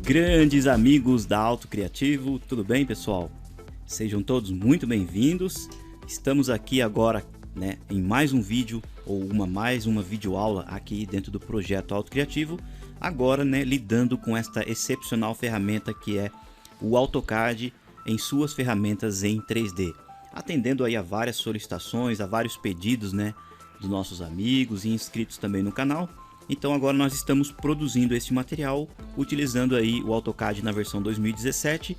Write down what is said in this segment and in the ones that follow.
Grandes amigos da Auto Criativo, tudo bem, pessoal? Sejam todos muito bem-vindos. Estamos aqui agora, em mais um vídeo ou mais uma videoaula aqui dentro do projeto Auto Criativo. Agora, lidando com esta excepcional ferramenta que é o AutoCAD em suas ferramentas em 3D, atendendo aí a várias solicitações, a vários pedidos, dos nossos amigos e inscritos também no canal. Então agora nós estamos produzindo este material utilizando aí o AutoCAD na versão 2017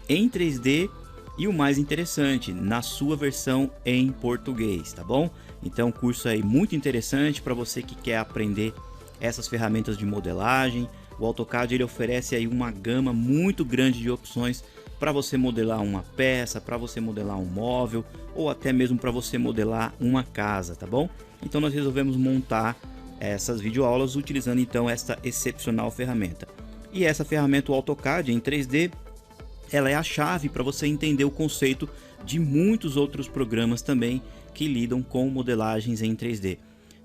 em 3D e o mais interessante, na sua versão em português, tá bom? Então curso aí muito interessante para você que quer aprender essas ferramentas de modelagem. O AutoCAD ele oferece aí uma gama muito grande de opções para você modelar uma peça, para você modelar um móvel ou até mesmo para você modelar uma casa, tá bom? Então nós resolvemos montar essas videoaulas utilizando então esta excepcional ferramenta. E essa ferramenta, o AutoCAD em 3D, ela é a chave para você entender o conceito de muitos outros programas também que lidam com modelagens em 3D.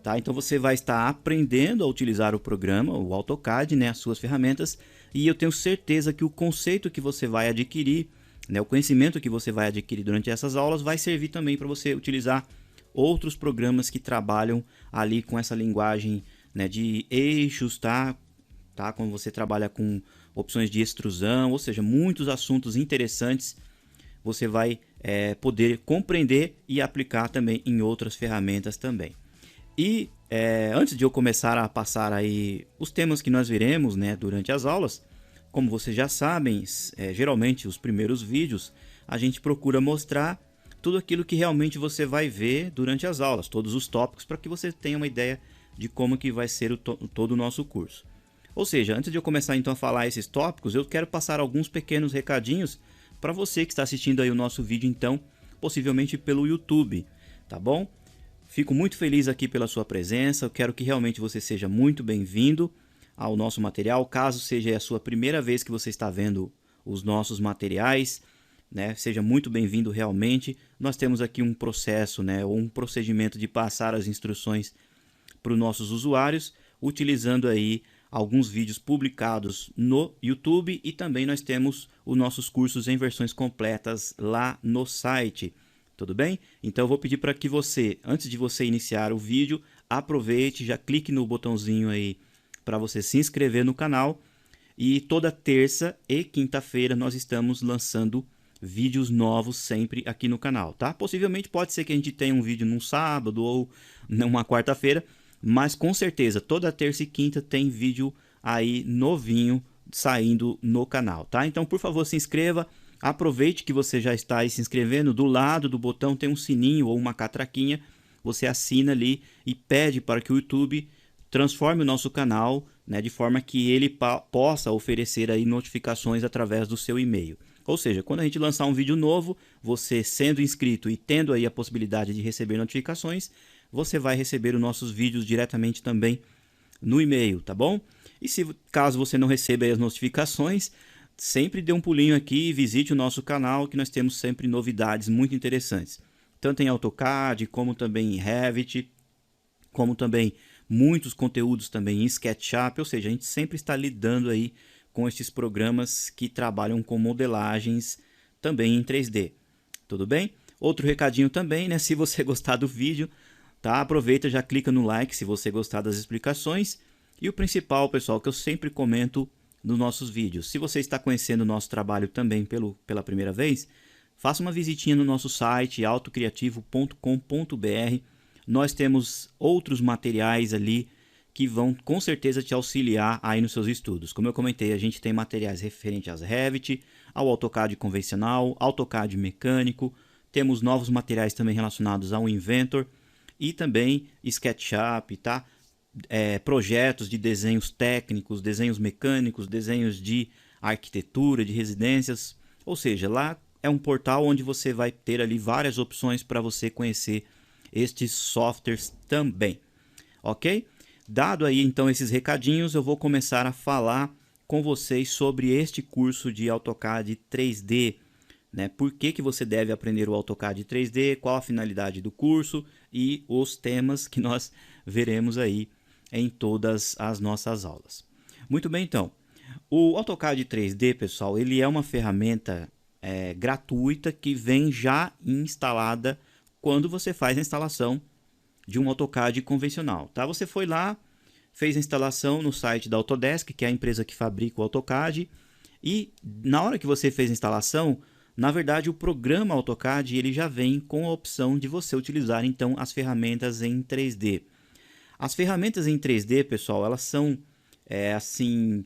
Tá? Então você vai estar aprendendo a utilizar o programa, o AutoCAD, as suas ferramentas, e eu tenho certeza que o conceito que você vai adquirir, o conhecimento que você vai adquirir durante essas aulas vai servir também para você utilizar outros programas que trabalham ali com essa linguagem de eixos, tá? Quando você trabalha com opções de extrusão, ou seja, muitos assuntos interessantes você vai poder compreender e aplicar também em outras ferramentas também. E antes de eu começar a passar aí os temas que nós veremos durante as aulas, como vocês já sabem, geralmente os primeiros vídeos a gente procura mostrar tudo aquilo que realmente você vai ver durante as aulas, todos os tópicos, para que você tenha uma ideia de como que vai ser todo o nosso curso. Ou seja, antes de eu começar então a falar esses tópicos, eu quero passar alguns pequenos recadinhos para você que está assistindo aí o nosso vídeo então, possivelmente pelo YouTube, tá bom? Fico muito feliz aqui pela sua presença, eu quero que realmente você seja muito bem-vindo ao nosso material, caso seja a sua primeira vez que você está vendo os nossos materiais, seja muito bem-vindo realmente. Nós temos aqui um processo, ou um procedimento de passar as instruções para os nossos usuários, utilizando aí alguns vídeos publicados no YouTube e também nós temos os nossos cursos em versões completas lá no site. Tudo bem? Então eu vou pedir para que você, antes de você iniciar o vídeo, aproveite, já clique no botãozinho aí para você se inscrever no canal. E toda terça e quinta-feira nós estamos lançando vídeos novos sempre aqui no canal, tá? Possivelmente pode ser que a gente tenha um vídeo num sábado ou numa quarta-feira, mas com certeza toda terça e quinta tem vídeo aí novinho saindo no canal, tá? Então, por favor, se inscreva, aproveite que você já está aí se inscrevendo, do lado do botão tem um sininho ou uma catraquinha, você assina ali e pede para que o YouTube transforme o nosso canal, de forma que ele possa oferecer aí notificações através do seu e-mail. Ou seja, quando a gente lançar um vídeo novo, você sendo inscrito e tendo aí a possibilidade de receber notificações, você vai receber os nossos vídeos diretamente também no e-mail, tá bom? E caso você não receba aí as notificações, sempre dê um pulinho aqui e visite o nosso canal, que nós temos sempre novidades muito interessantes. Tanto em AutoCAD, como também em Revit, como também muitos conteúdos também em SketchUp, ou seja, a gente sempre está lidando aí com estes programas que trabalham com modelagens também em 3D. Tudo bem? Outro recadinho também, se você gostar do vídeo, tá? Aproveita, já clica no like se você gostar das explicações. E o principal, pessoal, que eu sempre comento nos nossos vídeos, se você está conhecendo o nosso trabalho também pela primeira vez, faça uma visitinha no nosso site autocriativo.com.br. Nós temos outros materiais ali que vão com certeza te auxiliar aí nos seus estudos. Como eu comentei, a gente tem materiais referentes a Revit, ao AutoCAD convencional, AutoCAD mecânico, temos novos materiais também relacionados ao Inventor e também SketchUp, tá? Projetos de desenhos técnicos, desenhos mecânicos, desenhos de arquitetura, de residências, ou seja, lá é um portal onde você vai ter ali várias opções para você conhecer estes softwares também, ok? Dado aí então esses recadinhos, eu vou começar a falar com vocês sobre este curso de AutoCAD 3D. Por que você deve aprender o AutoCAD 3D, qual a finalidade do curso e os temas que nós veremos aí em todas as nossas aulas. Muito bem, então. O AutoCAD 3D, pessoal, ele é uma ferramenta gratuita que vem já instalada quando você faz a instalação de um AutoCAD convencional, tá? Você foi lá, fez a instalação no site da Autodesk, que é a empresa que fabrica o AutoCAD, e na hora que você fez a instalação, na verdade o programa AutoCAD ele já vem com a opção de você utilizar então as ferramentas em 3D. As ferramentas em 3D, pessoal, elas são assim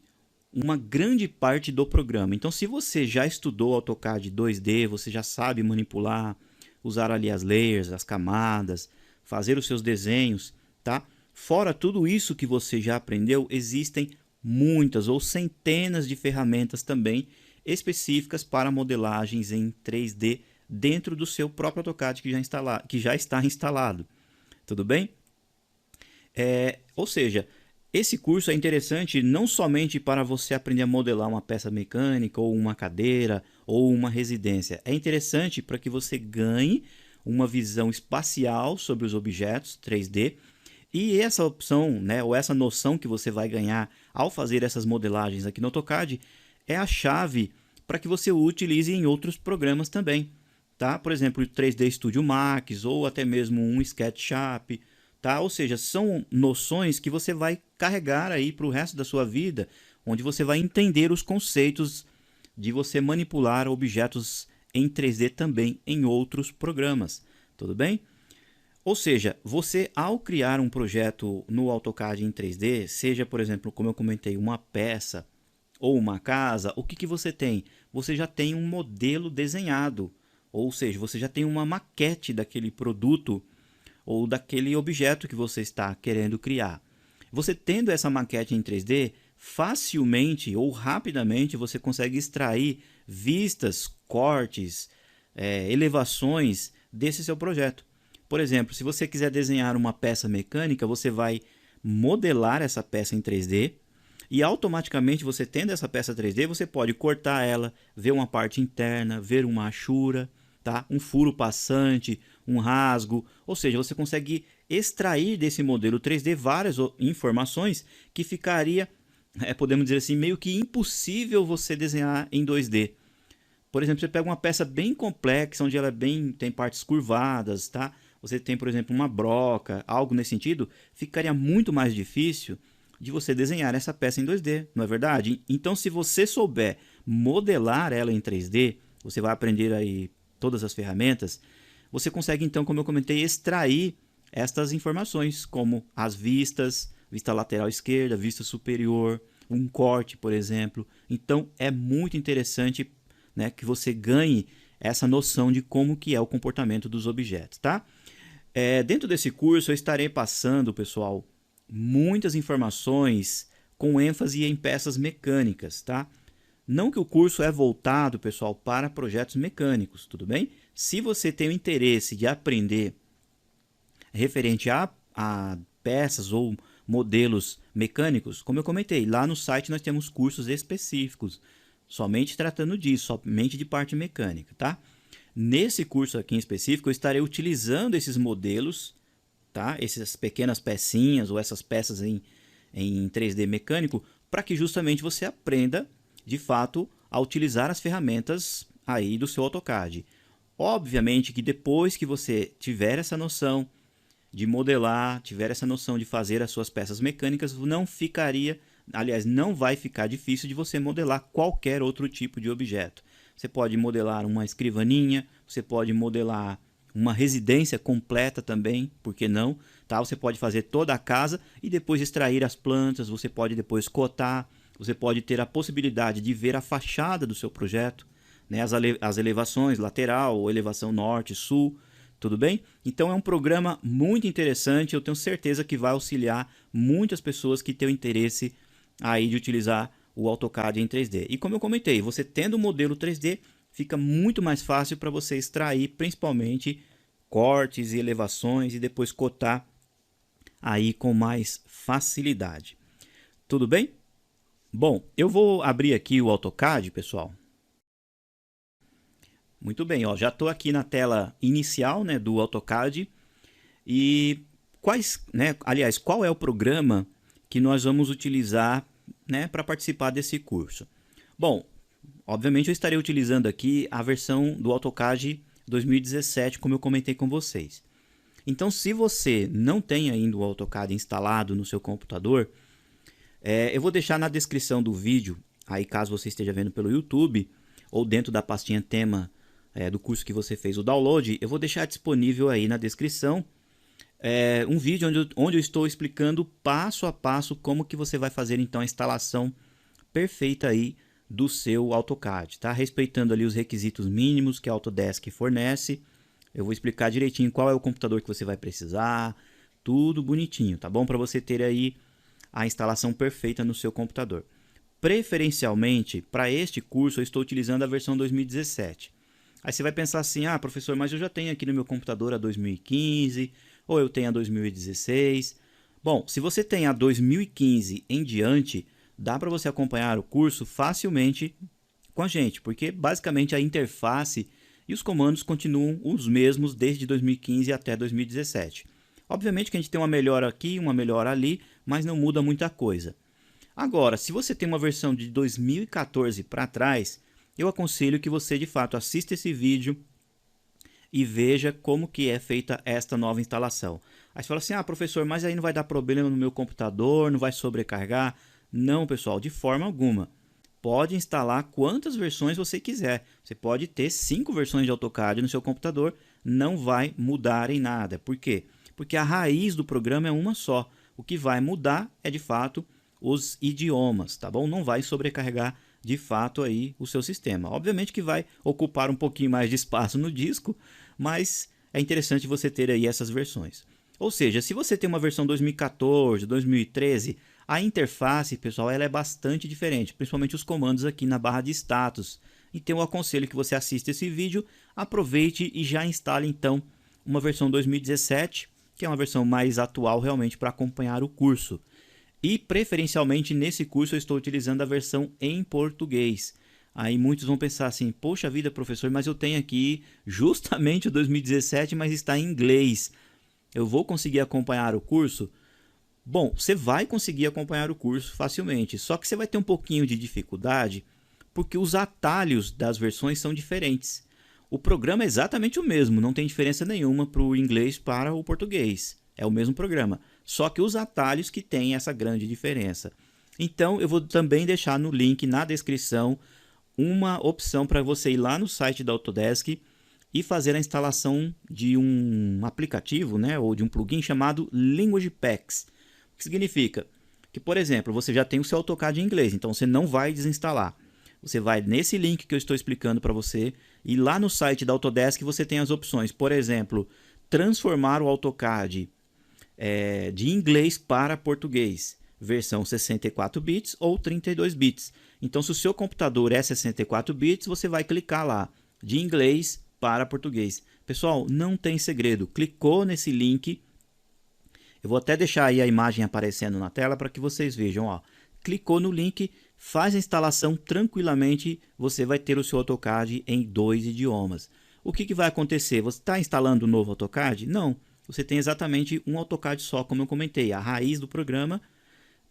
uma grande parte do programa. Então, se você já estudou AutoCAD 2D, você já sabe manipular, usar ali as layers, as camadas, fazer os seus desenhos, tá? Fora tudo isso que você já aprendeu, existem muitas ou centenas de ferramentas também específicas para modelagens em 3D dentro do seu próprio AutoCAD que já está instalado. Tudo bem? Ou seja, esse curso é interessante não somente para você aprender a modelar uma peça mecânica, ou uma cadeira, ou uma residência. É interessante para que você ganhe uma visão espacial sobre os objetos 3D. E essa opção, né, ou essa noção que você vai ganhar ao fazer essas modelagens aqui no AutoCAD é a chave para que você o utilize em outros programas também. Tá? Por exemplo, o 3D Studio Max ou até mesmo um SketchUp. Tá? Ou seja, são noções que você vai carregar aí para o resto da sua vida, onde você vai entender os conceitos de você manipular objetos em 3D também em outros programas. Tudo bem? Ou seja, você ao criar um projeto no AutoCAD em 3D, seja, por exemplo, como eu comentei, uma peça ou uma casa, o que você tem? Você já tem um modelo desenhado, ou seja, você já tem uma maquete daquele produto ou daquele objeto que você está querendo criar. Você tendo essa maquete em 3D, facilmente ou rapidamente você consegue extrair vistas, cortes, elevações desse seu projeto. Por exemplo, se você quiser desenhar uma peça mecânica, você vai modelar essa peça em 3D e automaticamente você tendo essa peça 3D, você pode cortar ela, ver uma parte interna, ver uma hachura, tá? Um furo passante, um rasgo, ou seja, você consegue extrair desse modelo 3D várias informações que ficaria, podemos dizer assim, meio que impossível você desenhar em 2D. Por exemplo, você pega uma peça bem complexa, onde ela tem partes curvadas, tá? Você tem, por exemplo, uma broca, algo nesse sentido, ficaria muito mais difícil de você desenhar essa peça em 2D, não é verdade? Então, se você souber modelar ela em 3D, você vai aprender aí todas as ferramentas, você consegue então, como eu comentei, extrair estas informações, como as vistas, vista lateral esquerda, vista superior, um corte, por exemplo. Então, é muito interessante, né, que você ganhe essa noção de como que é o comportamento dos objetos, tá? Dentro desse curso eu estarei passando, pessoal, muitas informações com ênfase em peças mecânicas, tá? Não que o curso é voltado, pessoal, para projetos mecânicos, tudo bem? Se você tem o interesse de aprender referente a peças ou modelos mecânicos, como eu comentei, lá no site nós temos cursos específicos, somente tratando disso, somente de parte mecânica, tá? Nesse curso aqui em específico, eu estarei utilizando esses modelos, tá? Essas pequenas pecinhas ou essas peças em 3D mecânico, para que justamente você aprenda, de fato, a utilizar as ferramentas aí do seu AutoCAD. Obviamente que depois que você tiver essa noção de modelar, tiver essa noção de fazer as suas peças mecânicas, não vai ficar difícil de você modelar qualquer outro tipo de objeto. Você pode modelar uma escrivaninha, você pode modelar uma residência completa também, por que não? Tá? Você pode fazer toda a casa e depois extrair as plantas, você pode depois cotar, você pode ter a possibilidade de ver a fachada do seu projeto, né? As elevações, lateral, ou elevação norte, sul, tudo bem? Então é um programa muito interessante, eu tenho certeza que vai auxiliar muitas pessoas que têm interesse aí de utilizar o AutoCAD em 3D. E como eu comentei, você tendo o modelo 3D, fica muito mais fácil para você extrair principalmente cortes e elevações e depois cotar aí com mais facilidade. Tudo bem? Bom, eu vou abrir aqui o AutoCAD, pessoal. Muito bem, ó, já estou aqui na tela inicial, né, do AutoCAD. E qual é o programa que nós vamos utilizar né, para participar desse curso? Bom, obviamente eu estarei utilizando aqui a versão do AutoCAD 2017, como eu comentei com vocês. Então, se você não tem ainda o AutoCAD instalado no seu computador, eu vou deixar na descrição do vídeo, aí caso você esteja vendo pelo YouTube, ou dentro da pastinha tema do curso que você fez o download, eu vou deixar disponível aí na descrição um vídeo onde eu estou explicando passo a passo como que você vai fazer então a instalação perfeita aí do seu AutoCAD, tá? Respeitando ali os requisitos mínimos que a Autodesk fornece. Eu vou explicar direitinho qual é o computador que você vai precisar, tudo bonitinho, tá bom? Para você ter aí a instalação perfeita no seu computador. Preferencialmente, para este curso, eu estou utilizando a versão 2017. Aí você vai pensar assim, ah, professor, mas eu já tenho aqui no meu computador a 2015, ou eu tenho a 2016. Bom, se você tem a 2015 em diante, dá para você acompanhar o curso facilmente com a gente, porque basicamente a interface e os comandos continuam os mesmos desde 2015 até 2017. Obviamente que a gente tem uma melhora aqui, uma melhora ali, mas não muda muita coisa. Agora, se você tem uma versão de 2014 para trás, eu aconselho que você de fato assista esse vídeo e veja como que é feita esta nova instalação. Aí você fala assim, ah professor, mas aí não vai dar problema no meu computador, não vai sobrecarregar? Não, pessoal, de forma alguma. Pode instalar quantas versões você quiser. Você pode ter 5 versões de AutoCAD no seu computador, não vai mudar em nada. Por quê? Porque a raiz do programa é uma só. O que vai mudar é de fato os idiomas, tá bom? Não vai sobrecarregar de fato aí o seu sistema. Obviamente que vai ocupar um pouquinho mais de espaço no disco, mas é interessante você ter aí essas versões. Ou seja, se você tem uma versão 2014, 2013, a interface, pessoal, ela é bastante diferente, principalmente os comandos aqui na barra de status. Então eu aconselho que você assista esse vídeo, aproveite e já instale então uma versão 2017, que é uma versão mais atual realmente para acompanhar o curso. E preferencialmente nesse curso eu estou utilizando a versão em português. Aí muitos vão pensar assim, poxa vida professor, mas eu tenho aqui justamente o 2017, mas está em inglês. Eu vou conseguir acompanhar o curso? Bom, você vai conseguir acompanhar o curso facilmente, só que você vai ter um pouquinho de dificuldade porque os atalhos das versões são diferentes. O programa é exatamente o mesmo, não tem diferença nenhuma para o inglês para o português. É o mesmo programa, só que os atalhos que têm essa grande diferença. Então eu vou também deixar no link na descrição uma opção para você ir lá no site da Autodesk e fazer a instalação de um aplicativo, né, ou de um plugin chamado Language Packs. O que significa? Que, por exemplo, você já tem o seu AutoCAD em inglês, então você não vai desinstalar. Você vai nesse link que eu estou explicando para você e lá no site da Autodesk você tem as opções. Por exemplo, transformar o AutoCAD de inglês para português, versão 64 bits ou 32 bits. Então, se o seu computador é 64 bits, você vai clicar lá, de inglês para português. Pessoal, não tem segredo. Clicou nesse link, eu vou até deixar aí a imagem aparecendo na tela para que vocês vejam. Ó. Clicou no link, faz a instalação tranquilamente, você vai ter o seu AutoCAD em 2 idiomas. O que vai acontecer? Você está instalando um novo AutoCAD? Não. Você tem exatamente um AutoCAD só, como eu comentei. A raiz do programa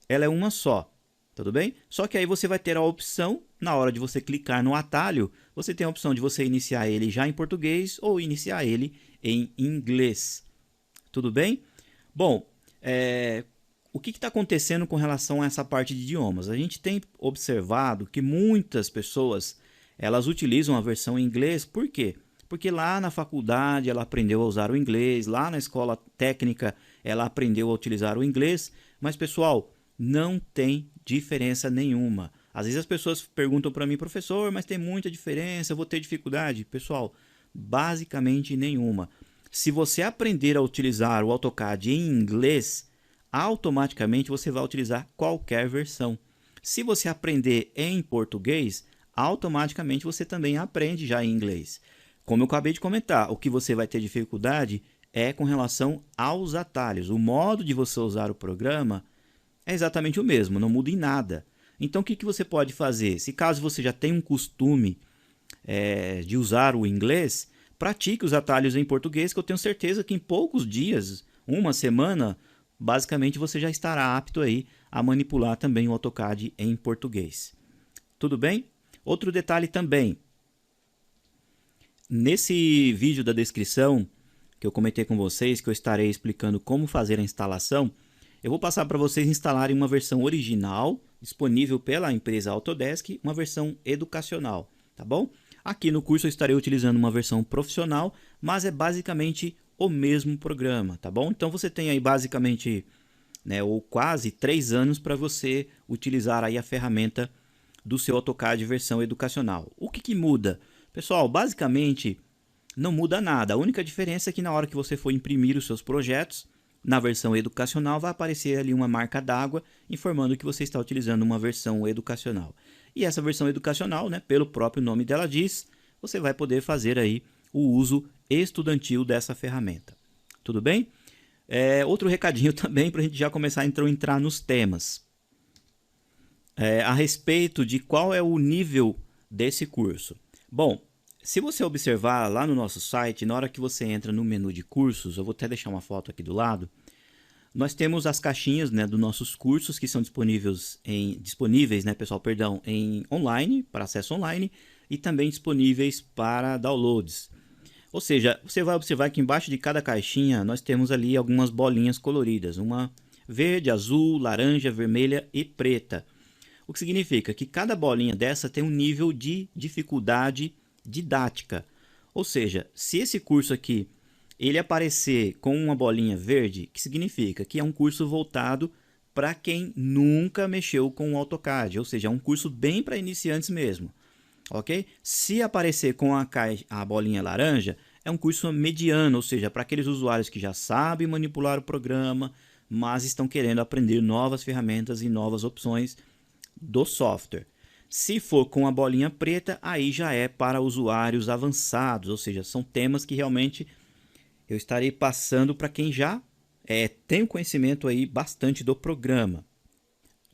ela é uma só, tudo bem? Só que aí você vai ter a opção, na hora de você clicar no atalho, você tem a opção de você iniciar ele já em português ou iniciar ele em inglês. Tudo bem? Bom, o que está acontecendo com relação a essa parte de idiomas? A gente tem observado que muitas pessoas elas utilizam a versão em inglês, por quê? Porque lá na faculdade ela aprendeu a usar o inglês, lá na escola técnica ela aprendeu a utilizar o inglês, mas pessoal, não tem diferença nenhuma. Às vezes as pessoas perguntam para mim, professor, mas tem muita diferença, eu vou ter dificuldade? Pessoal, basicamente nenhuma. Se você aprender a utilizar o AutoCAD em inglês, automaticamente você vai utilizar qualquer versão. Se você aprender em português, automaticamente você também aprende já em inglês. Como eu acabei de comentar, o que você vai ter dificuldade é com relação aos atalhos. O modo de você usar o programa é exatamente o mesmo, não muda em nada. Então o que você pode fazer? Se caso você já tem um costume de usar o inglês, pratique os atalhos em português, que eu tenho certeza que em poucos dias, uma semana, basicamente você já estará apto aí a manipular também o AutoCAD em português. Tudo bem? Outro detalhe também. Nesse vídeo da descrição que eu comentei com vocês, que eu estarei explicando como fazer a instalação, eu vou passar para vocês instalarem uma versão original, disponível pela empresa Autodesk, uma versão educacional, tá bom? Aqui no curso eu estarei utilizando uma versão profissional, mas é basicamente o mesmo programa, tá bom? Então você tem aí basicamente, né, ou quase 3 anos para você utilizar aí a ferramenta do seu AutoCAD versão educacional. O que muda? Pessoal, basicamente não muda nada. A única diferença é que na hora que você for imprimir os seus projetos, na versão educacional vai aparecer ali uma marca d'água informando que você está utilizando uma versão educacional. E essa versão educacional, né, pelo próprio nome dela diz, você vai poder fazer aí o uso estudantil dessa ferramenta. Tudo bem? Outro recadinho também para a gente já começar a entrar nos temas. A respeito de qual é o nível desse curso. Bom, se você observar lá no nosso site, na hora que você entra no menu de cursos, eu vou até deixar uma foto aqui do lado, nós temos as caixinhas, né, dos nossos cursos que são disponíveis, né, pessoal, perdão, em online, para acesso online, e também disponíveis para downloads. Ou seja, você vai observar que embaixo de cada caixinha nós temos ali algumas bolinhas coloridas, uma verde, azul, laranja, vermelha e preta. O que significa que cada bolinha dessa tem um nível de dificuldade didática. Ou seja, se esse curso aqui ele aparecer com uma bolinha verde, que significa que é um curso voltado para quem nunca mexeu com o AutoCAD, ou seja, é um curso bem para iniciantes mesmo. Ok? Se aparecer com a bolinha laranja, é um curso mediano, ou seja, para aqueles usuários que já sabem manipular o programa, mas estão querendo aprender novas ferramentas e novas opções do software. Se for com a bolinha preta, aí já é para usuários avançados, ou seja, são temas que realmente eu estarei passando para quem já tem o conhecimento aí bastante do programa.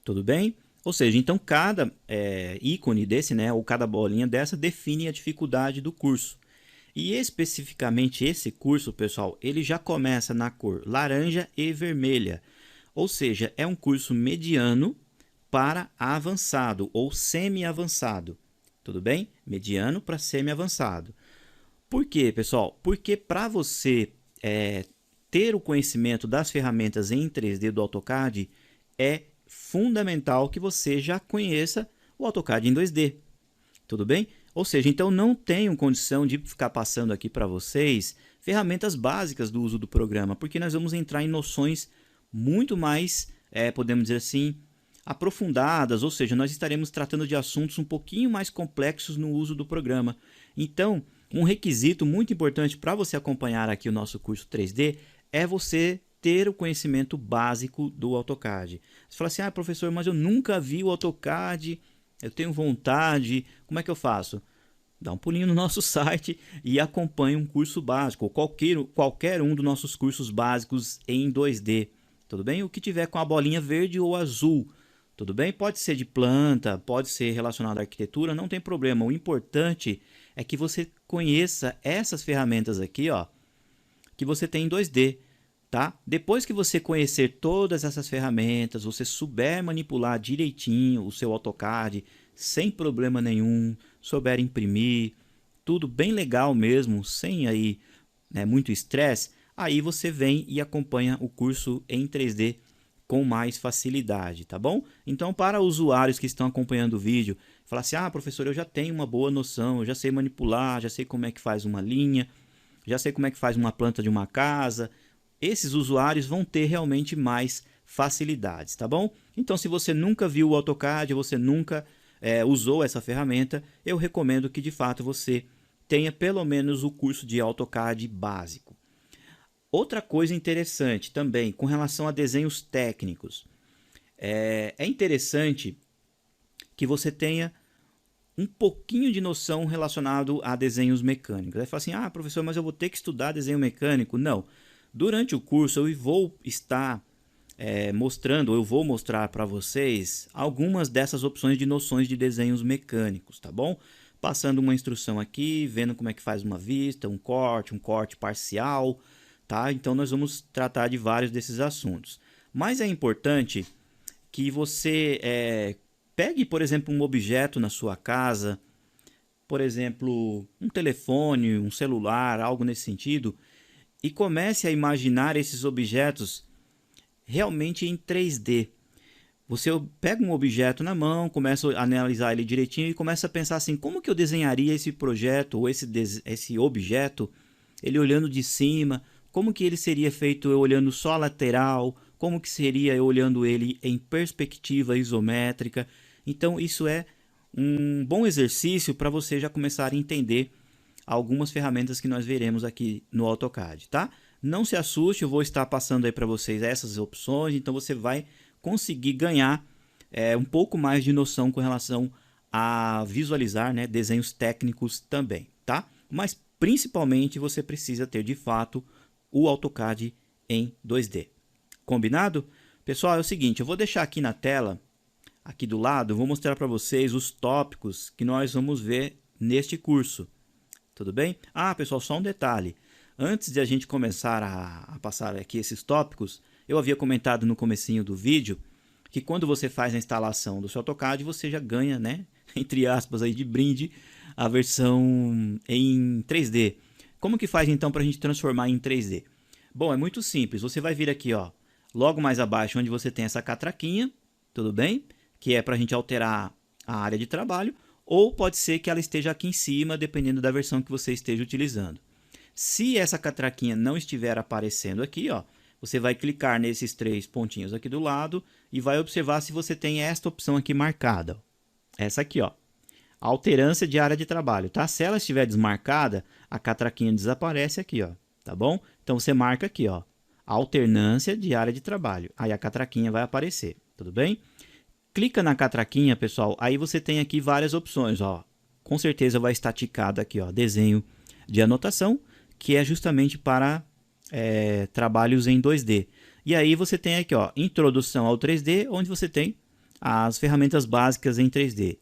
Tudo bem? Ou seja, então cada ícone desse, né, ou cada bolinha dessa define a dificuldade do curso. E especificamente esse curso, pessoal, ele já começa na cor laranja e vermelha. Ou seja, é um curso mediano para avançado ou semi-avançado. Tudo bem? Mediano para semi-avançado. Por quê, pessoal? Porque para você ter o conhecimento das ferramentas em 3D do AutoCAD, é fundamental que você já conheça o AutoCAD em 2D. Tudo bem? Ou seja, então não tenho condição de ficar passando aqui para vocês ferramentas básicas do uso do programa, porque nós vamos entrar em noções muito mais, podemos dizer assim, aprofundadas, ou seja, nós estaremos tratando de assuntos um pouquinho mais complexos no uso do programa. Então, um requisito muito importante para você acompanhar aqui o nosso curso 3D é você ter o conhecimento básico do AutoCAD. Você fala assim, professor, mas eu nunca vi o AutoCAD, eu tenho vontade, como é que eu faço? Dá um pulinho no nosso site e acompanhe um curso básico, ou qualquer um dos nossos cursos básicos em 2D. Tudo bem? O que tiver com a bolinha verde ou azul. Tudo bem? Pode ser de planta, pode ser relacionado à arquitetura, não tem problema. O importante é que você conheça essas ferramentas aqui, ó, que você tem em 2D. Tá? Depois que você conhecer todas essas ferramentas, você souber manipular direitinho o seu AutoCAD, sem problema nenhum, souber imprimir, tudo bem legal mesmo, sem aí, né, muito estresse, aí você vem e acompanha o curso em 3D com mais facilidade, tá bom? Então, para usuários que estão acompanhando o vídeo, falar assim, professor, eu já tenho uma boa noção, eu já sei manipular, já sei como é que faz uma linha, já sei como é que faz uma planta de uma casa. Esses usuários vão ter realmente mais facilidades, tá bom? Então, se você nunca viu o AutoCAD, você nunca usou essa ferramenta, eu recomendo que de fato você tenha pelo menos o curso de AutoCAD básico. Outra coisa interessante também, com relação a desenhos técnicos, é interessante que você tenha um pouquinho de noção relacionado a desenhos mecânicos. Aí fala assim, professor, mas eu vou ter que estudar desenho mecânico? Não. Durante o curso eu vou estar eu vou mostrar para vocês algumas dessas opções de noções de desenhos mecânicos, tá bom? Passando uma instrução aqui, vendo como é que faz uma vista, um corte parcial, tá? Então nós vamos tratar de vários desses assuntos. Mas é importante que você pegue, por exemplo, um objeto na sua casa, por exemplo, um telefone, um celular, algo nesse sentido, e comece a imaginar esses objetos realmente em 3D. Você pega um objeto na mão, começa a analisar ele direitinho e começa a pensar assim, como que eu desenharia esse projeto ou esse objeto, ele olhando de cima, como que ele seria feito eu olhando só a lateral, como que seria eu olhando ele em perspectiva isométrica. Então isso é um bom exercício para você já começar a entender algumas ferramentas que nós veremos aqui no AutoCAD, tá? Não se assuste, eu vou estar passando aí para vocês essas opções, então você vai conseguir ganhar um pouco mais de noção com relação a visualizar, né, desenhos técnicos também, tá? Mas principalmente você precisa ter de fato o AutoCAD em 2D. Combinado? Pessoal, é o seguinte, eu vou deixar aqui na tela, aqui do lado, eu vou mostrar para vocês os tópicos que nós vamos ver neste curso. Tudo bem? Ah, pessoal, só um detalhe. Antes de a gente começar a passar aqui esses tópicos, eu havia comentado no comecinho do vídeo que quando você faz a instalação do seu AutoCAD, você já ganha, né, entre aspas, aí de brinde, a versão em 3D. Como que faz então para a gente transformar em 3D? Bom, é muito simples. Você vai vir aqui, ó, logo mais abaixo, onde você tem essa catraquinha, tudo bem? Que é para a gente alterar a área de trabalho, ou pode ser que ela esteja aqui em cima, dependendo da versão que você esteja utilizando. Se essa catraquinha não estiver aparecendo aqui, ó, você vai clicar nesses 3 pontinhos aqui do lado e vai observar se você tem esta opção aqui marcada. Essa aqui, ó, alternância de área de trabalho, tá? Se ela estiver desmarcada, a catraquinha desaparece aqui, ó, tá bom? Então você marca aqui, ó, alternância de área de trabalho. Aí a catraquinha vai aparecer, tudo bem? Clica na catraquinha, pessoal, aí você tem aqui várias opções, ó. Com certeza vai estar ticado aqui, ó, desenho de anotação, que é justamente para trabalhos em 2D. E aí você tem aqui, ó, introdução ao 3D, onde você tem as ferramentas básicas em 3D.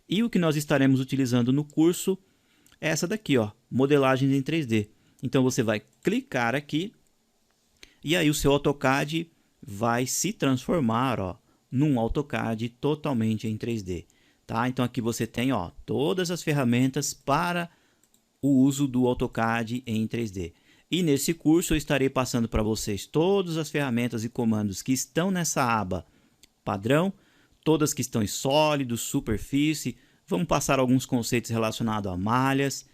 E o que nós estaremos utilizando no curso é essa daqui, ó, modelagens em 3D. Então você vai clicar aqui e aí o seu AutoCAD vai se transformar, ó, num AutoCAD totalmente em 3D, tá? Então aqui você tem, ó, todas as ferramentas para o uso do AutoCAD em 3D. E nesse curso eu estarei passando para vocês todas as ferramentas e comandos que estão nessa aba padrão, todas que estão em sólido, superfície. Vamos passar alguns conceitos relacionados a malhas,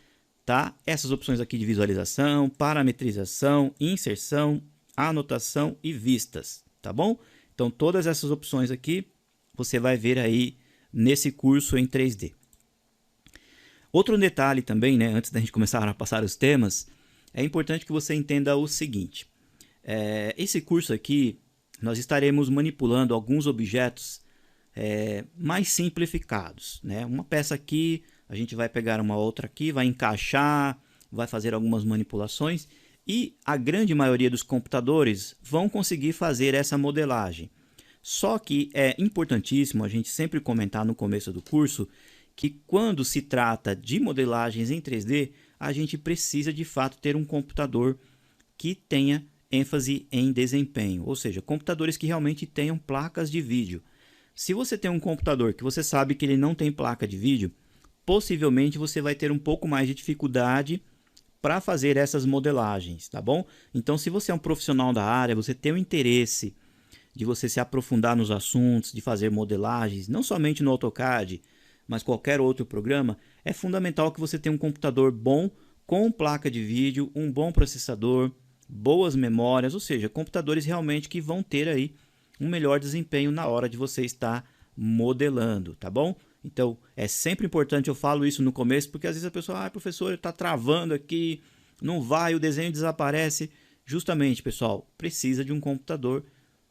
tá? Essas opções aqui de visualização, parametrização, inserção, anotação e vistas, tá bom? Então todas essas opções aqui você vai ver aí nesse curso em 3D. Outro detalhe também, né, antes da gente começar a passar os temas, é importante que você entenda o seguinte. Esse curso aqui, nós estaremos manipulando alguns objetos mais simplificados, né? Uma peça aqui, a gente vai pegar uma outra aqui, vai encaixar, vai fazer algumas manipulações e a grande maioria dos computadores vão conseguir fazer essa modelagem. Só que é importantíssimo a gente sempre comentar no começo do curso que quando se trata de modelagens em 3D, a gente precisa de fato ter um computador que tenha ênfase em desempenho, ou seja, computadores que realmente tenham placas de vídeo. Se você tem um computador que você sabe que ele não tem placa de vídeo, possivelmente você vai ter um pouco mais de dificuldade para fazer essas modelagens, tá bom? Então, se você é um profissional da área, você tem o interesse de você se aprofundar nos assuntos, de fazer modelagens, não somente no AutoCAD, mas qualquer outro programa, é fundamental que você tenha um computador bom, com placa de vídeo, um bom processador, boas memórias, ou seja, computadores realmente que vão ter aí um melhor desempenho na hora de você estar modelando, tá bom? Então, é sempre importante, eu falo isso no começo, porque às vezes a pessoa, professor, está travando aqui, não vai, o desenho desaparece. Justamente, pessoal, precisa de um computador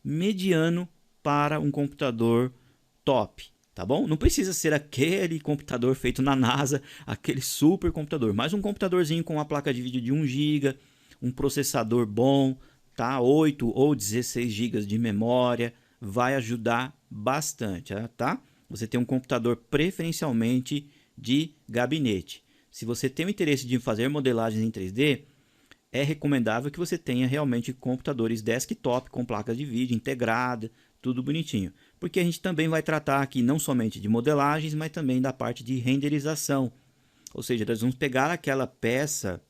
mediano para um computador top, tá bom? Não precisa ser aquele computador feito na NASA, aquele super computador, mas um computadorzinho com uma placa de vídeo de 1 GB, um processador bom, tá? 8 ou 16 GB de memória, vai ajudar bastante, tá? Você tem um computador preferencialmente de gabinete. Se você tem o interesse de fazer modelagens em 3D, é recomendável que você tenha realmente computadores desktop com placa de vídeo integrada, tudo bonitinho. Porque a gente também vai tratar aqui não somente de modelagens, mas também da parte de renderização. Ou seja, nós vamos pegar aquela peça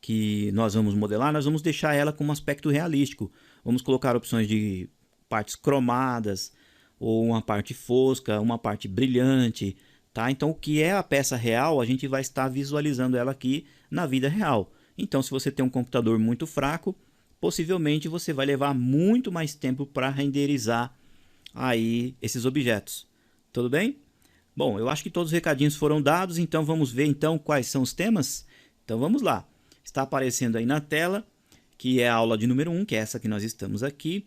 que nós vamos modelar, nós vamos deixar ela com um aspecto realístico. Vamos colocar opções de partes cromadas, ou uma parte fosca, uma parte brilhante, tá? Então, o que é a peça real, a gente vai estar visualizando ela aqui na vida real. Então, se você tem um computador muito fraco, possivelmente você vai levar muito mais tempo para renderizar aí esses objetos. Tudo bem? Bom, eu acho que todos os recadinhos foram dados, então vamos ver então quais são os temas. Então vamos lá. Está aparecendo aí na tela, que é a aula de número 1, que é essa que nós estamos aqui.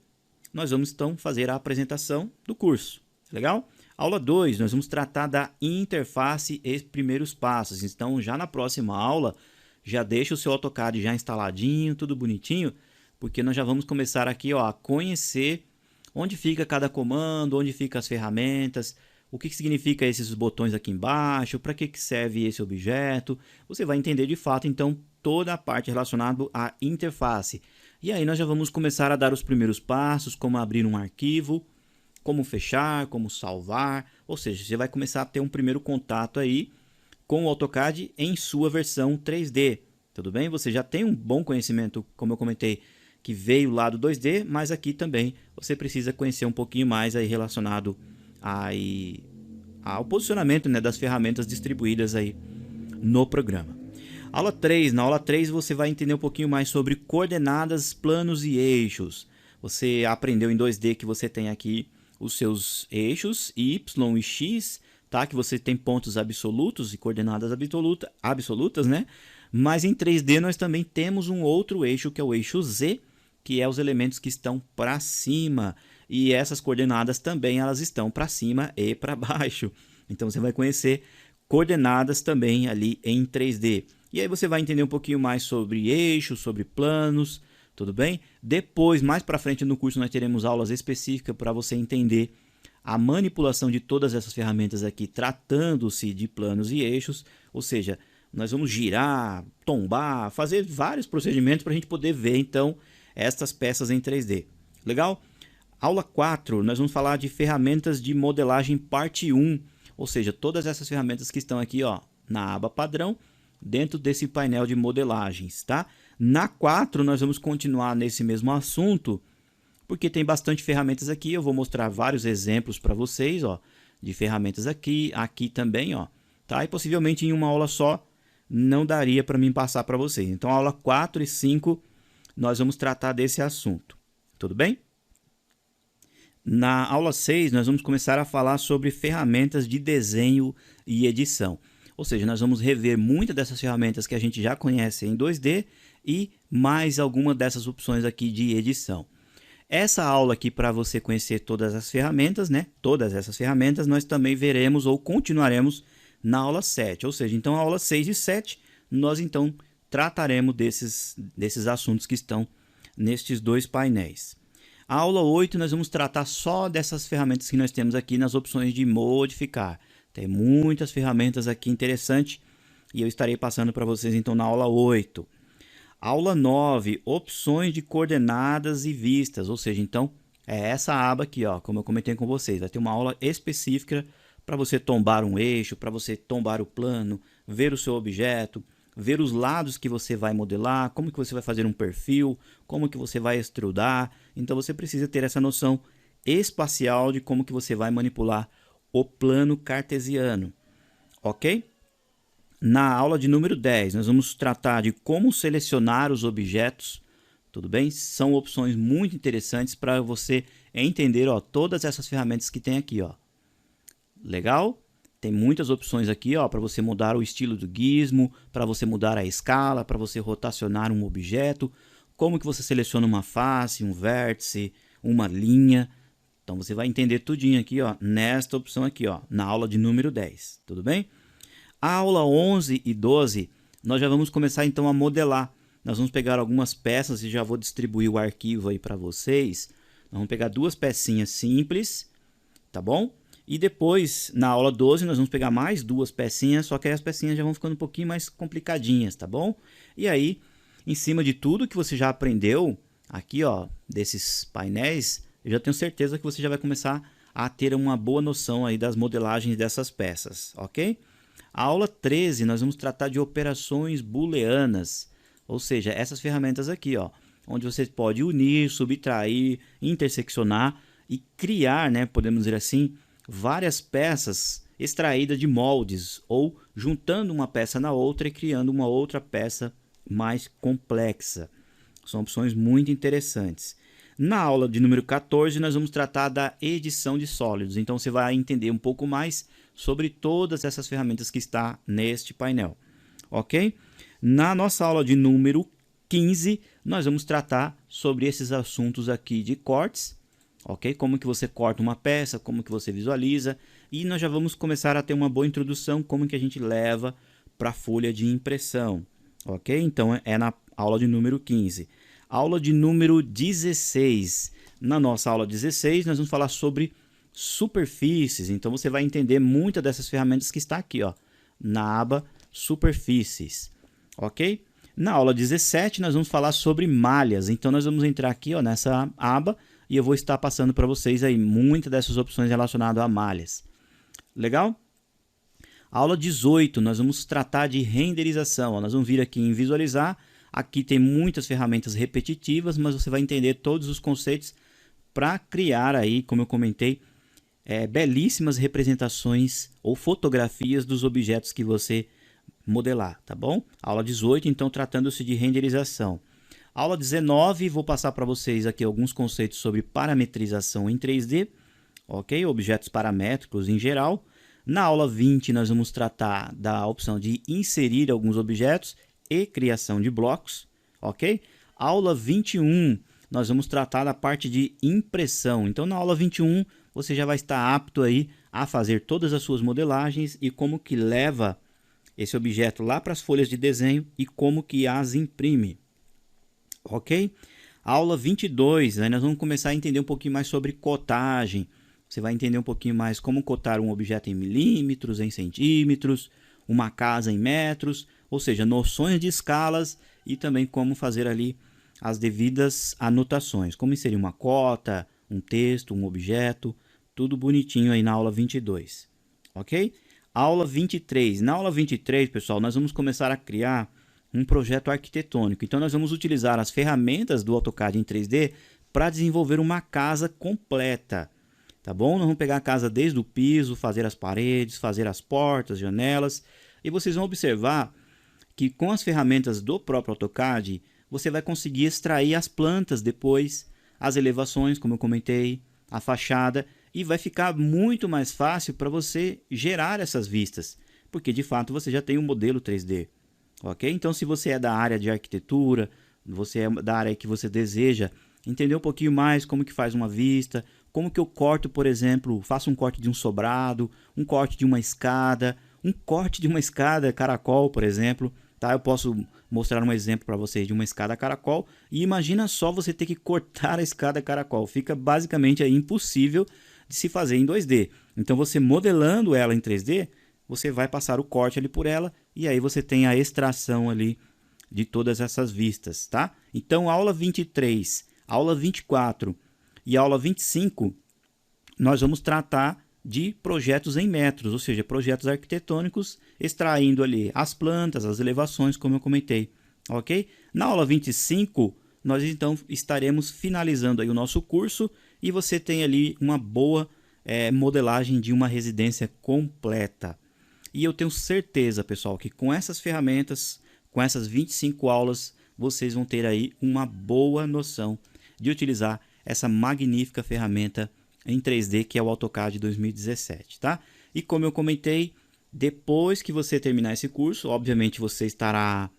Nós vamos então fazer a apresentação do curso. Legal? Aula 2, nós vamos tratar da interface e primeiros passos. Então já na próxima aula, já deixa o seu AutoCAD já instaladinho, tudo bonitinho, porque nós já vamos começar aqui ó, a conhecer onde fica cada comando, onde ficam as ferramentas, o que significa esses botões aqui embaixo, para que serve esse objeto. Você vai entender de fato então toda a parte relacionada à interface. E aí nós já vamos começar a dar os primeiros passos, como abrir um arquivo, como fechar, como salvar, ou seja, você vai começar a ter um primeiro contato aí com o AutoCAD em sua versão 3D. Tudo bem? Você já tem um bom conhecimento, como eu comentei, que veio lá do 2D, mas aqui também você precisa conhecer um pouquinho mais aí relacionado aí ao posicionamento, né, das ferramentas distribuídas aí no programa. Aula 3. Na aula 3 você vai entender um pouquinho mais sobre coordenadas, planos e eixos. Você aprendeu em 2D que você tem aqui os seus eixos Y e X, tá? Que você tem pontos absolutos e coordenadas absolutas, né? Mas em 3D nós também temos um outro eixo, que é o eixo Z, que é os elementos que estão para cima. E essas coordenadas também elas estão para cima e para baixo. Então você vai conhecer coordenadas também ali em 3D. E aí você vai entender um pouquinho mais sobre eixos, sobre planos, tudo bem? Depois, mais para frente no curso, nós teremos aulas específicas para você entender a manipulação de todas essas ferramentas aqui, tratando-se de planos e eixos. Ou seja, nós vamos girar, tombar, fazer vários procedimentos para a gente poder ver, então, estas peças em 3D. Legal? Aula 4, nós vamos falar de ferramentas de modelagem parte 1. Ou seja, todas essas ferramentas que estão aqui ó, na aba padrão, dentro desse painel de modelagens, tá? Na 4 nós vamos continuar nesse mesmo assunto, porque tem bastante ferramentas aqui. Eu vou mostrar vários exemplos para vocês, ó, de ferramentas aqui também, ó, tá? E possivelmente em uma aula só não daria para mim passar para vocês. Então, aula 4 e 5 nós vamos tratar desse assunto. Tudo bem? Na aula 6 nós vamos começar a falar sobre ferramentas de desenho e edição. Ou seja, nós vamos rever muitas dessas ferramentas que a gente já conhece em 2D e mais alguma dessas opções aqui de edição. Essa aula aqui, para você conhecer todas as ferramentas, né? Todas essas ferramentas, nós também veremos ou continuaremos na aula 7. Ou seja, então a aula 6 e 7, nós então trataremos desses assuntos que estão nestes dois painéis. A aula 8 nós vamos tratar só dessas ferramentas que nós temos aqui nas opções de modificar. Tem muitas ferramentas aqui interessantes e eu estarei passando para vocês então na aula 8. Aula 9, opções de coordenadas e vistas, ou seja, então é essa aba aqui, ó, como eu comentei com vocês. Vai ter uma aula específica para você tombar um eixo, para você tombar o plano, ver o seu objeto, ver os lados que você vai modelar, como que você vai fazer um perfil, como que você vai extrudar. Então você precisa ter essa noção espacial de como que você vai manipular o plano cartesiano, ok? Na aula de número 10, nós vamos tratar de como selecionar os objetos, tudo bem? São opções muito interessantes para você entender ó, todas essas ferramentas que tem aqui, ó. Legal? Tem muitas opções aqui para você mudar o estilo do gizmo, para você mudar a escala, para você rotacionar um objeto, como que você seleciona uma face, um vértice, uma linha. Então você vai entender tudinho aqui ó, nesta opção aqui, ó, na aula de número 10, tudo bem? A aula 11 e 12, nós já vamos começar então a modelar. Nós vamos pegar algumas peças e já vou distribuir o arquivo aí para vocês. Nós vamos pegar duas pecinhas simples, tá bom? E depois, na aula 12, nós vamos pegar mais duas pecinhas, só que aí as pecinhas já vão ficando um pouquinho mais complicadinhas, tá bom? E aí, em cima de tudo que você já aprendeu aqui, ó, desses painéis, eu já tenho certeza que você já vai começar a ter uma boa noção aí das modelagens dessas peças, ok? A aula 13 nós vamos tratar de operações booleanas, ou seja, essas ferramentas aqui, ó, onde você pode unir, subtrair, interseccionar e criar, né, podemos dizer assim, várias peças extraídas de moldes ou juntando uma peça na outra e criando uma outra peça mais complexa. São opções muito interessantes. Na aula de número 14, nós vamos tratar da edição de sólidos. Então, você vai entender um pouco mais sobre todas essas ferramentas que está neste painel. Ok? Na nossa aula de número 15, nós vamos tratar sobre esses assuntos aqui de cortes. Ok? Como que você corta uma peça, como que você visualiza. E nós já vamos começar a ter uma boa introdução, como que a gente leva para a folha de impressão. Ok? Então, é na aula de número 15. Aula de número 16. Na nossa aula 16, nós vamos falar sobre superfícies. Então, você vai entender muitas dessas ferramentas que está aqui, ó, na aba superfícies. Ok? Na aula 17, nós vamos falar sobre malhas. Então, nós vamos entrar aqui, ó, nessa aba e eu vou estar passando para vocês aí muitas dessas opções relacionadas a malhas. Legal? Aula 18, nós vamos tratar de renderização. Ó, nós vamos vir aqui em visualizar. Aqui tem muitas ferramentas repetitivas, mas você vai entender todos os conceitos para criar aí, como eu comentei, belíssimas representações ou fotografias dos objetos que você modelar, tá bom? Aula 18, então, tratando-se de renderização. Aula 19, vou passar para vocês aqui alguns conceitos sobre parametrização em 3D, ok? Objetos paramétricos em geral. Na aula 20, nós vamos tratar da opção de inserir alguns objetos e criação de blocos, ok? Aula 21, nós vamos tratar da parte de impressão. Então, na aula 21, você já vai estar apto aí a fazer todas as suas modelagens e como que leva esse objeto lá para as folhas de desenho e como que as imprime, ok? Aula 22, né, nós vamos começar a entender um pouquinho mais sobre cotagem. Você vai entender um pouquinho mais como cotar um objeto em milímetros, em centímetros, uma casa em metros, ou seja, noções de escalas e também como fazer ali as devidas anotações, como inserir uma cota, um texto, um objeto, tudo bonitinho aí na aula 22, ok? Aula 23. Na aula 23, pessoal, nós vamos começar a criar um projeto arquitetônico. Então, nós vamos utilizar as ferramentas do AutoCAD em 3D para desenvolver uma casa completa, tá bom? Nós vamos pegar a casa desde o piso, fazer as paredes, fazer as portas, janelas, e vocês vão observar que com as ferramentas do próprio AutoCAD, você vai conseguir extrair as plantas depois, as elevações, como eu comentei, a fachada, e vai ficar muito mais fácil para você gerar essas vistas, porque de fato você já tem um modelo 3D, ok? Então, se você é da área de arquitetura, você é da área que você deseja entender um pouquinho mais como que faz uma vista, como que eu corto, por exemplo, faço um corte de um sobrado, um corte de uma escada, um corte de uma escada caracol, por exemplo, tá? Eu posso mostrar um exemplo para vocês de uma escada caracol e imagina só você ter que cortar a escada caracol. Fica basicamente aí impossível de se fazer em 2D. Então, você modelando ela em 3D, você vai passar o corte ali por ela e aí você tem a extração ali de todas essas vistas, tá? Então, aula 23, aula 24 e aula 25, nós vamos tratar de projetos em metros, ou seja, projetos arquitetônicos, extraindo ali as plantas, as elevações, como eu comentei, ok? Na aula 25, nós então estaremos finalizando aí o nosso curso e você tem ali uma boa modelagem de uma residência completa. E eu tenho certeza, pessoal, que com essas ferramentas, com essas 25 aulas, vocês vão ter aí uma boa noção de utilizar essa magnífica ferramenta em 3D que é o AutoCAD 2017, tá? E como eu comentei, depois que você terminar esse curso, obviamente você estará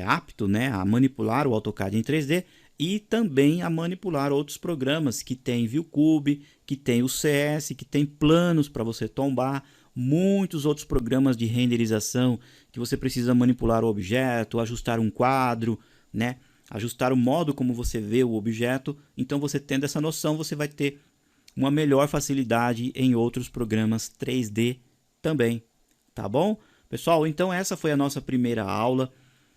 apto, né, a manipular o AutoCAD em 3D e também a manipular outros programas que tem ViewCube, que tem o CS, que tem planos para você tombar, muitos outros programas de renderização que você precisa manipular o objeto, ajustar um quadro, né, ajustar o modo como você vê o objeto. Então, você tendo essa noção, você vai ter uma melhor facilidade em outros programas 3D também, tá bom? Pessoal, então essa foi a nossa primeira aula.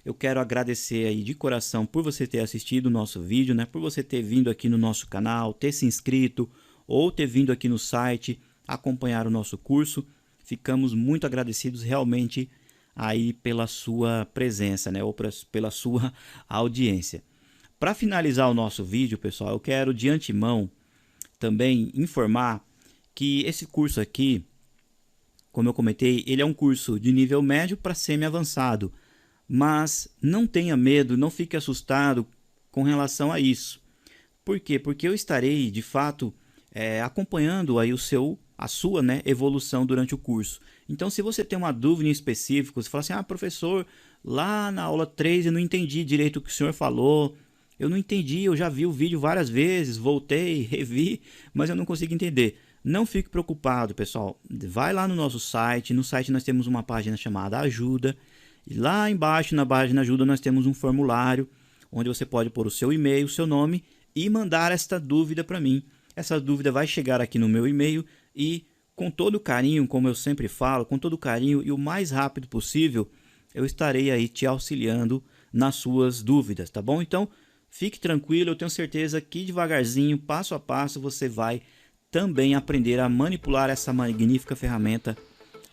Eu quero agradecer aí de coração por você ter assistido o nosso vídeo, né? Por você ter vindo aqui no nosso canal, ter se inscrito ou ter vindo aqui no site acompanhar o nosso curso. Ficamos muito agradecidos realmente aí pela sua presença, né? Ou pela sua audiência. Para finalizar o nosso vídeo, pessoal, eu quero de antemão também informar que esse curso aqui, como eu comentei, ele é um curso de nível médio para semi-avançado. Mas não tenha medo, não fique assustado com relação a isso. Por quê? Porque eu estarei, de fato, acompanhando aí a sua, né, evolução durante o curso. Então, se você tem uma dúvida em específico, você fala assim, professor, lá na aula 3 eu não entendi direito o que o senhor falou, eu não entendi, eu já vi o vídeo várias vezes, voltei, revi, mas eu não consigo entender. Não fique preocupado, pessoal. Vai lá no nosso site. No site nós temos uma página chamada Ajuda. E lá embaixo, na página Ajuda, nós temos um formulário onde você pode pôr o seu e-mail, o seu nome e mandar esta dúvida para mim. Essa dúvida vai chegar aqui no meu e-mail e com todo carinho, como eu sempre falo, com todo carinho e o mais rápido possível, eu estarei aí te auxiliando nas suas dúvidas, tá bom? Então, fique tranquilo, eu tenho certeza que devagarzinho, passo a passo, você vai também aprender a manipular essa magnífica ferramenta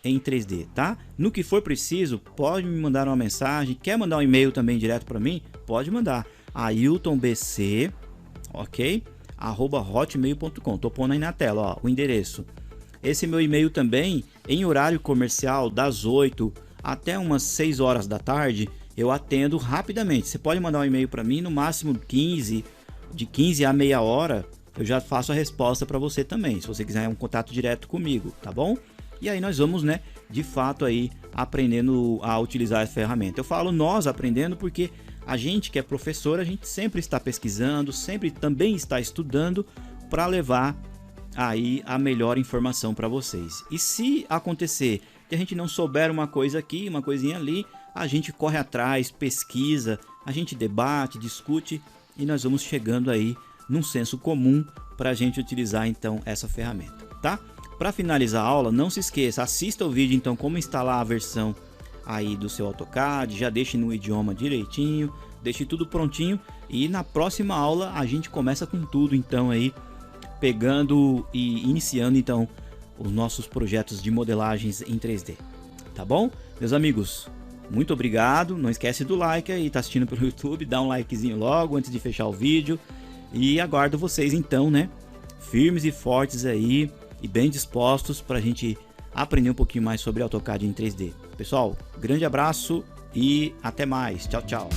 em 3D, tá? No que for preciso, pode me mandar uma mensagem, quer mandar um e-mail também direto para mim? Pode mandar, ailtonbc, ok? @hotmail.com, tô pondo aí na tela, ó, o endereço. Esse meu e-mail também, em horário comercial, das 8 até umas 6 horas da tarde, eu atendo rapidamente. Você pode mandar um e-mail para mim, no máximo de 15 a meia hora, eu já faço a resposta para você também, se você quiser um contato direto comigo, tá bom? E aí nós vamos, né, de fato aí aprendendo a utilizar a ferramenta. Eu falo nós aprendendo porque a gente que é professor, a gente sempre está pesquisando, sempre também está estudando para levar aí a melhor informação para vocês. E se acontecer que a gente não souber uma coisa aqui, uma coisinha ali, a gente corre atrás, pesquisa, a gente debate, discute e nós vamos chegando aí num senso comum para a gente utilizar então essa ferramenta, tá? Para finalizar a aula, não se esqueça, assista o vídeo então como instalar a versão aí do seu AutoCAD, já deixe no idioma direitinho, deixe tudo prontinho e na próxima aula a gente começa com tudo então aí, pegando e iniciando então os nossos projetos de modelagens em 3D, tá bom? Meus amigos, muito obrigado, não esquece do like aí, tá assistindo pelo YouTube, dá um likezinho logo antes de fechar o vídeo e aguardo vocês então, né, firmes e fortes aí e bem dispostos para a gente aprender um pouquinho mais sobre AutoCAD em 3D. Pessoal, grande abraço e até mais. Tchau, tchau.